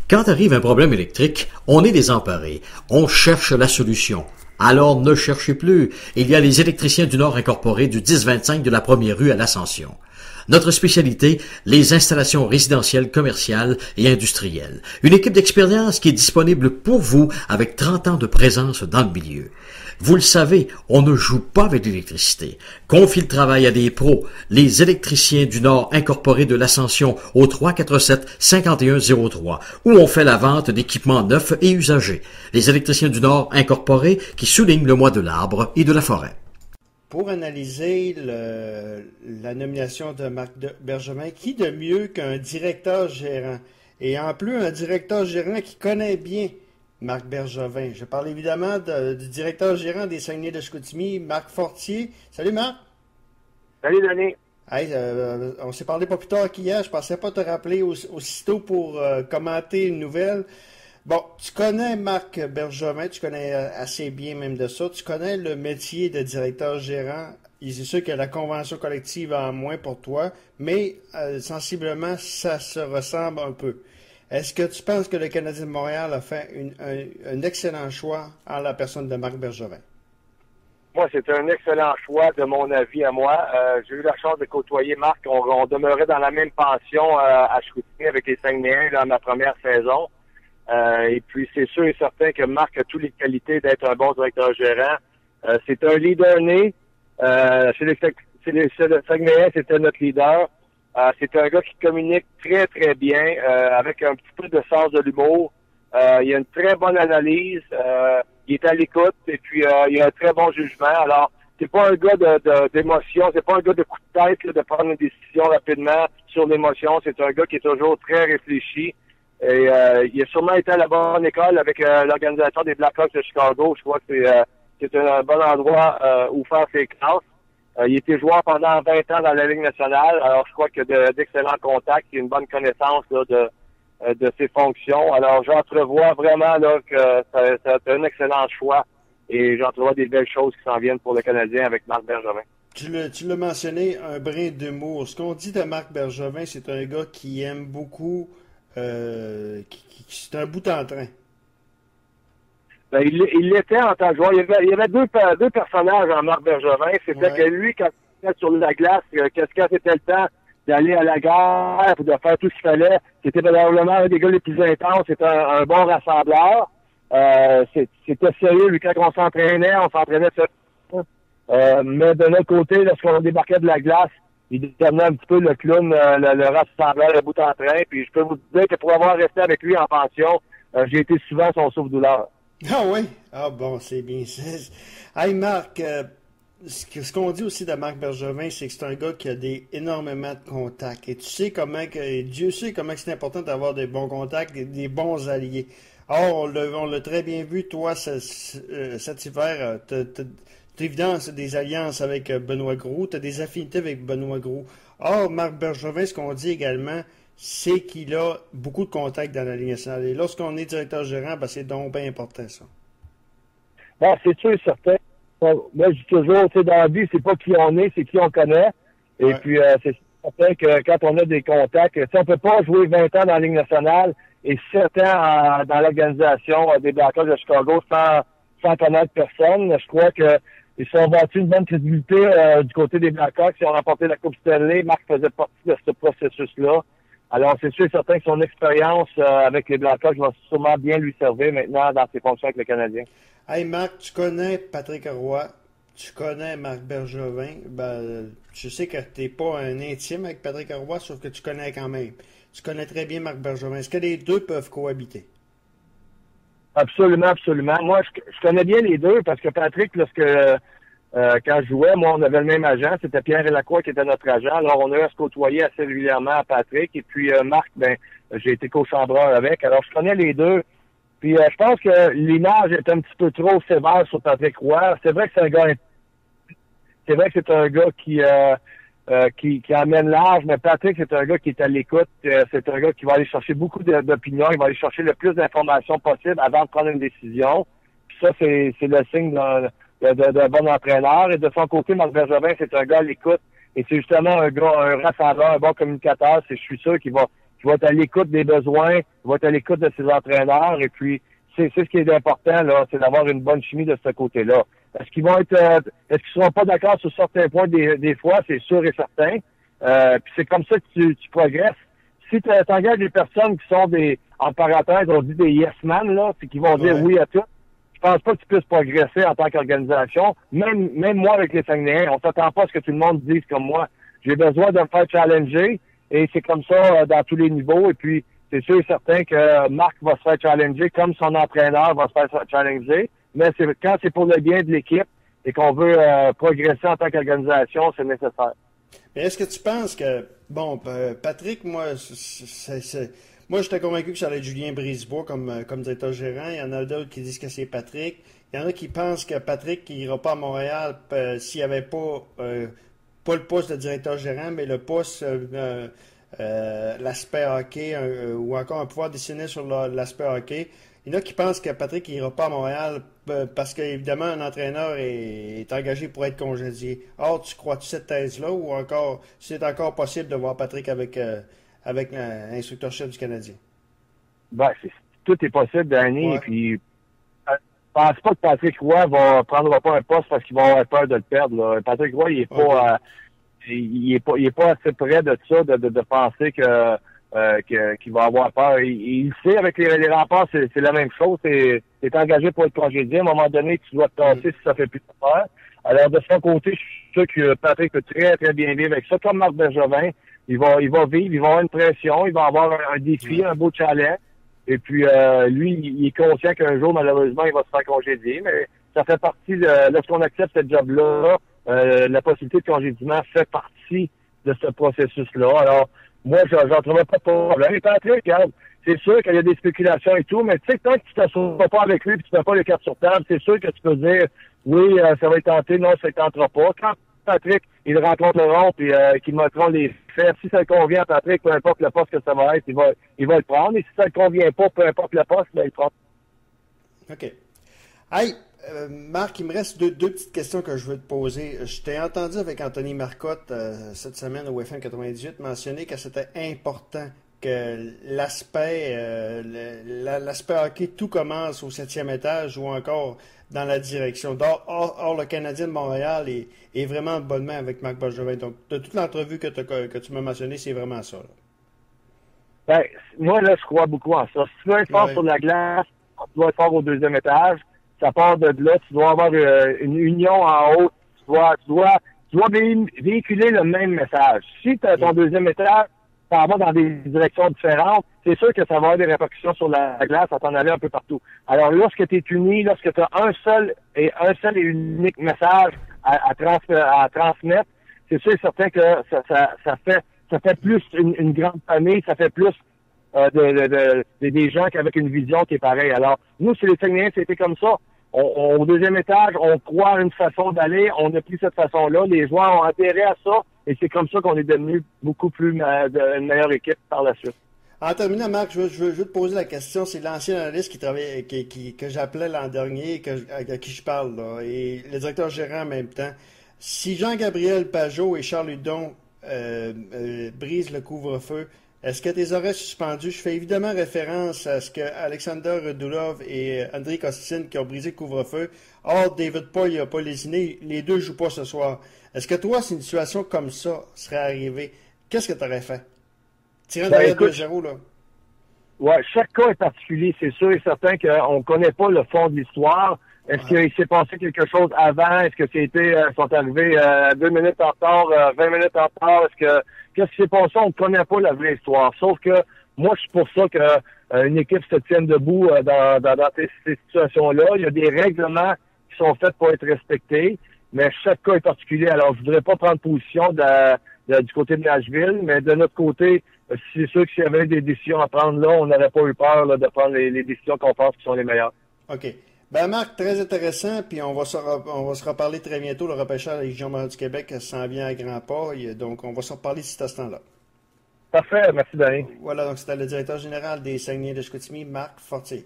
Quand arrive un problème électrique, on est désemparé. On cherche la solution. Alors ne cherchez plus. Il y a les électriciens du Nord incorporés du 1025 de la Première rue à l'Ascension. Notre spécialité, les installations résidentielles, commerciales et industrielles. Une équipe d'expérience qui est disponible pour vous avec 30 ans de présence dans le milieu. Vous le savez, on ne joue pas avec l'électricité. Confie le travail à des pros. Les électriciens du Nord incorporés de l'Ascension au 347-5103, où on fait la vente d'équipements neufs et usagés. Les électriciens du Nord incorporés qui soulignent le mois de l'arbre et de la forêt. Pour analyser la nomination de Marc Bergevin, qui de mieux qu'un directeur gérant? Et en plus, un directeur gérant qui connaît bien Marc Bergevin. Je parle évidemment du directeur gérant des Saguenay de Chicoutimi, Marc Fortier. Salut Marc! Salut Denis! Hey, on s'est parlé pas plus tard qu'hier, je pensais pas te rappeler aussitôt pour commenter une nouvelle. Bon, tu connais Marc Bergevin, tu connais assez bien même de ça, tu connais le métier de directeur gérant. C'est sûr que la convention collective en moins pour toi, mais sensiblement, ça se ressemble un peu. Est-ce que tu penses que le Canadien de Montréal a fait un excellent choix en la personne de Marc Bergevin? Moi, c'est un excellent choix de mon avis à moi. J'ai eu la chance de côtoyer Marc. On demeurait dans la même pension à Chicoutimi avec les Saguenayens dans ma première saison. Et puis, c'est sûr et certain que Marc a toutes les qualités d'être un bon directeur gérant. C'est un leader né. Chez les Saguenayens, c'était notre leader. C'est un gars qui communique très, très bien, avec un petit peu de sens de l'humour. Il a une très bonne analyse. Il est à l'écoute et puis il a un très bon jugement. Alors, c'est pas un gars d'émotion, c'est pas un gars de coup de tête là, de prendre une décision rapidement sur l'émotion. C'est un gars qui est toujours très réfléchi. Et il a sûrement été à la bonne école avec l'organisation des Blackhawks de Chicago. Je crois que c'est un bon endroit où faire ses classes. Il était joueur pendant 20 ans dans la Ligue nationale. Alors, je crois qu'il a d'excellents contacts et une bonne connaissance là, de ses fonctions. Alors, j'entrevois vraiment là que c'est un excellent choix et j'entrevois des belles choses qui s'en viennent pour le Canadien avec Marc Bergevin. Tu l'as mentionné, un brin d'humour. Ce qu'on dit de Marc Bergevin, c'est un gars qui aime beaucoup, c'est un bout en train. Ben, il l'était en tant que joueur. Il y avait deux personnages en Marc Bergevin. C'était que lui, quand il était sur la glace, quand c'était le temps d'aller à la gare ou de faire tout ce qu'il fallait, c'était probablement un des gars les plus intenses. C'était un bon rassembleur. C'était sérieux, lui, quand on s'entraînait sérieux. Mais de notre côté, lorsqu'on débarquait de la glace, il devenait un petit peu le clown, le rassembleur, le bout en train. Puis je peux vous dire que pour avoir resté avec lui en pension, j'ai été souvent son souffle-douleur. Ah oui? Ah bon, c'est bien. Hey Marc, ce qu'on dit aussi de Marc Bergevin, c'est que c'est un gars qui a énormément de contacts. Et tu sais Dieu sait comment c'est important d'avoir des bons contacts, des bons alliés. Or, on l'a très bien vu, toi, cet hiver, t'as évidemment des alliances avec Benoît Gros, t'as des affinités avec Benoît Gros. Or, Marc Bergevin, ce qu'on dit également, c'est qu'il a beaucoup de contacts dans la Ligue nationale. Et lorsqu'on est directeur gérant, c'est donc bien important, ça. Bon, c'est sûr et certain. Moi, je dis toujours, dans la vie, c'est pas qui on est, c'est qui on connaît. Et puis, c'est certain que quand on a des contacts, on peut pas jouer 20 ans dans la Ligue nationale et 7 ans dans l'organisation des Blackhawks de Chicago sans connaître personne. Je crois que ils sont battus une bonne crédibilité du côté des Blackhawks. Ils ont remporté la Coupe Stanley. Marc faisait partie de ce processus-là. Alors, c'est sûr et certain que son expérience avec les Blackhawks va sûrement bien lui servir maintenant dans ses fonctions avec le Canadien. Hey Marc, tu connais Patrick Roy, tu connais Marc Bergevin. Je sais que tu n'es pas un intime avec Patrick Roy, sauf que tu connais quand même. Tu connais très bien Marc Bergevin. Est-ce que les deux peuvent cohabiter? Absolument, absolument. Moi, je connais bien les deux parce que Patrick, quand je jouais, moi, on avait le même agent. C'était Pierre Lacroix qui était notre agent. Alors, on a eu à se côtoyer assez régulièrement à Patrick. Et puis, Marc, j'ai été co-chambreur avec. Alors, je connais les deux. Puis, je pense que l'image est un petit peu trop sévère sur Patrick Roy. C'est vrai que c'est un gars qui amène large, mais Patrick, c'est un gars qui est à l'écoute. C'est un gars qui va aller chercher beaucoup d'opinions. Il va aller chercher le plus d'informations possible avant de prendre une décision. Puis ça, c'est le signe d'un bon entraîneur. Et de son côté, Marc Bergevin, c'est un gars à l'écoute. Et c'est justement un rassembleur, un bon communicateur. Je suis sûr qu'il va qui va être à l'écoute des besoins, qui va être à l'écoute de ses entraîneurs. Et puis, c'est ce qui est important, là, c'est d'avoir une bonne chimie de ce côté-là. Est-ce qu'ils seront pas d'accord sur certains points des fois, c'est sûr et certain. Puis c'est comme ça que tu progresses. Si tu engages des personnes qui sont en parenthèse, on dit des yes man, là, c'est qui vont dire oui à tout, je pense pas que tu puisses progresser en tant qu'organisation. Même moi avec les Saguenayens, on s'attend pas à ce que tout le monde dise comme moi. J'ai besoin de me faire challenger et c'est comme ça dans tous les niveaux. Et puis, c'est sûr et certain que Marc va se faire challenger comme son entraîneur va se faire challenger. Mais quand c'est pour le bien de l'équipe et qu'on veut progresser en tant qu'organisation, c'est nécessaire. Mais est-ce que tu penses que, bon, Patrick, moi, moi, j'étais convaincu que ça allait être Julien Brisebois comme directeur gérant. Il y en a d'autres qui disent que c'est Patrick. Il y en a qui pensent que Patrick n'ira pas à Montréal s'il n'y avait pas le poste de directeur gérant, mais le poste, l'aspect hockey, ou encore un pouvoir décisionnaire sur l'aspect hockey. Il y en a qui pensent que Patrick n'ira pas à Montréal parce qu'évidemment, un entraîneur est engagé pour être congédié. Or, tu crois-tu cette thèse-là ou encore c'est encore possible de voir Patrick avec l'instructeur-chef du Canadien? Ben, tout est possible, Danny. Ouais. Et puis, je pense pas que Patrick Roy va prendre pas un poste parce qu'il va avoir peur de le perdre. Là. Patrick Roy, il est pas assez près de ça, de penser qu'il va avoir peur. Il sait, avec les remparts, c'est la même chose. T'es engagé pour être congédié. À un moment donné, tu dois te tasser si ça fait plus peur. Alors, de son côté, je suis sûr que Patrick peut très, très bien vivre avec ça. Comme Marc Bergevin, il va vivre, il va avoir une pression, il va avoir un défi, un beau challenge. Et puis, lui, il est conscient qu'un jour, malheureusement, il va se faire congédier. Mais ça fait partie lorsqu'on accepte ce job-là, la possibilité de congédiement fait partie de ce processus-là. Alors, moi, j'en trouvais pas de problème. Et Patrick, regarde, c'est sûr qu'il y a des spéculations et tout, mais tu sais, tant que tu t'assois pas avec lui et tu ne mets pas les cartes sur table, c'est sûr que tu peux dire, oui, ça va être tenté, non, ça ne tentera pas. Quand Patrick, il rencontre le rond et qu'il montrera les faits, si ça convient à Patrick, peu importe le poste que ça va être, il va le prendre. Et si ça ne convient pas, peu importe le poste, il prend. OK. Hey, Marc, il me reste deux petites questions que je veux te poser. Je t'ai entendu avec Anthony Marcotte cette semaine au FM 98 mentionner que c'était important que l'aspect hockey, tout commence au 7e étage ou encore dans la direction. Or, le Canadien de Montréal est vraiment en bonne main avec Marc Bergevin. Donc, de toute l'entrevue que tu m'as mentionné, c'est vraiment ça. Là. Ben, moi, là, je crois beaucoup en ça. Si tu veux être fort sur la glace, tu dois être fort au 2e étage. Ça part de là, tu dois avoir une union en haut. Tu dois véhiculer le même message. Si tu as ton 2e étage, ça va dans des directions différentes, c'est sûr que ça va avoir des répercussions sur la glace, ça t'en aller un peu partout. Alors, lorsque tu es uni, lorsque tu as un seul et unique message à transmettre, c'est sûr et certain que ça fait plus une grande famille, ça fait plus des gens avec une vision qui est pareille. Alors, nous, chez les Saguenayens, c'était comme ça. Au 2e étage, on croit à une façon d'aller, on a pris cette façon-là, les joueurs ont adhéré à ça, et c'est comme ça qu'on est devenu beaucoup plus une meilleure équipe par la suite. En terminant, Marc, je veux te poser la question. C'est l'ancien analyste qui travaillait, que j'appelais l'an dernier, à qui je parle, là, et le directeur gérant en même temps. Si Jean-Gabriel Pajot et Charles Hudon brisent le couvre-feu, est-ce que tes aurais suspendus? Je fais évidemment référence à ce que Alexander Radulov et Andrei Kostin qui ont brisé le couvre-feu. Or, David Paul n'a pas lésiné. Les deux ne jouent pas ce soir. Est-ce que toi, si une situation comme ça serait arrivée, qu'est-ce que tu aurais fait? Tirant derrière 2-0, là. Ouais, chaque cas est particulier. C'est sûr et certain qu'on ne connaît pas le fond de l'histoire. Est-ce qu'il s'est passé quelque chose avant? Est-ce que sont arrivés 2 minutes en retard, 20 minutes en retard? Qu'est-ce qui s'est passé? On ne connaît pas la vraie histoire. Sauf que moi, je suis pour ça que une équipe se tienne debout dans ces situations-là. Il y a des règlements qui sont faits pour être respectés, mais chaque cas est particulier. Alors, je voudrais pas prendre position du côté de Nashville, mais de notre côté, c'est sûr que s'il y avait des décisions à prendre là, on n'aurait pas eu peur là, de prendre les décisions qu'on pense qui sont les meilleures. OK. Ben Marc, très intéressant, puis on va se reparler très bientôt. Le repêchage de la Légion majeure du Québec s'en vient à grands pas, donc on va se reparler d'ici à ce temps-là. Parfait, merci Danny. Voilà, donc c'était le directeur général des Saguenay de Chicoutimi, Marc Fortier.